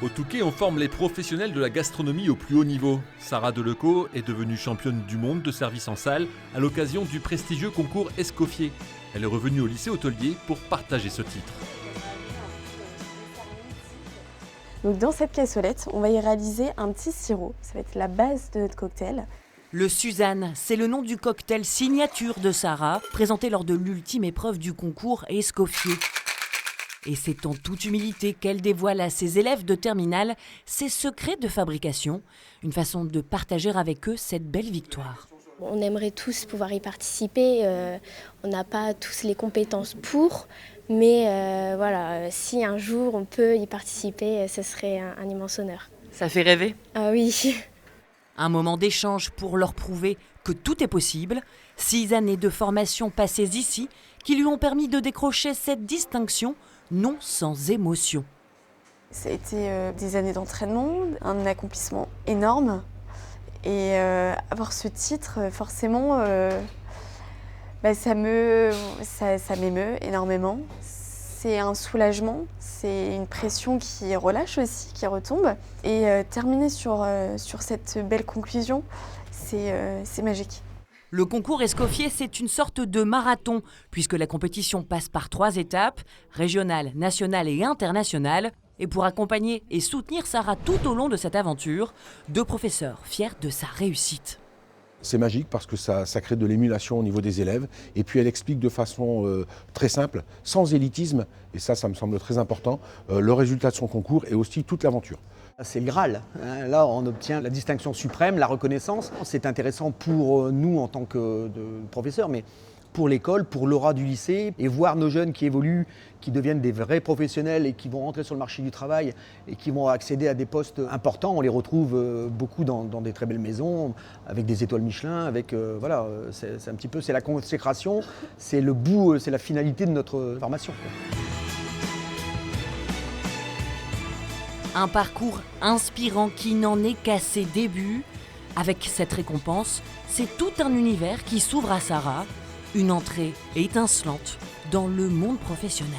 Au Touquet, on forme les professionnels de la gastronomie au plus haut niveau. Sarah Deleco est devenue championne du monde de service en salle à l'occasion du prestigieux concours Escoffier. Elle est revenue au lycée hôtelier pour partager ce titre. Donc dans cette cassolette, on va y réaliser un petit sirop. Ça va être la base de notre cocktail. Le Suzanne, c'est le nom du cocktail signature de Sarah, présenté lors de l'ultime épreuve du concours Escoffier. Et c'est en toute humilité qu'elle dévoile à ses élèves de terminale ses secrets de fabrication, une façon de partager avec eux cette belle victoire. On aimerait tous pouvoir y participer, on n'a pas tous les compétences pour, mais voilà, si un jour on peut y participer, ce serait un immense honneur. Ça fait rêver ? Ah oui. Un moment d'échange pour leur prouver que tout est possible. 6 années de formation passées ici qui lui ont permis de décrocher cette distinction, non sans émotion. Ça a été des années d'entraînement, un accomplissement énorme. Et avoir ce titre, forcément, ça m'émeut énormément. C'est un soulagement, c'est une pression qui relâche aussi, qui retombe. Et terminer sur cette belle conclusion, c'est magique. Le concours Escoffier, c'est une sorte de marathon, puisque la compétition passe par 3 étapes, régionale, nationale et internationale. Et pour accompagner et soutenir Sarah tout au long de cette aventure, 2 professeurs fiers de sa réussite. C'est magique parce que ça crée de l'émulation au niveau des élèves. Et puis elle explique de façon très simple, sans élitisme, et ça me semble très important, le résultat de son concours et aussi toute l'aventure. C'est le Graal. Là, on obtient la distinction suprême, la reconnaissance. C'est intéressant pour nous en tant que professeurs, mais pour l'école, pour l'aura du lycée, et voir nos jeunes qui évoluent, qui deviennent des vrais professionnels et qui vont rentrer sur le marché du travail et qui vont accéder à des postes importants. On les retrouve beaucoup dans des très belles maisons, avec des étoiles Michelin, voilà, c'est un petit peu, c'est la consécration, c'est le bout, c'est la finalité de notre formation. Un parcours inspirant qui n'en est qu'à ses débuts. Avec cette récompense, c'est tout un univers qui s'ouvre à Sarah, une entrée étincelante dans le monde professionnel.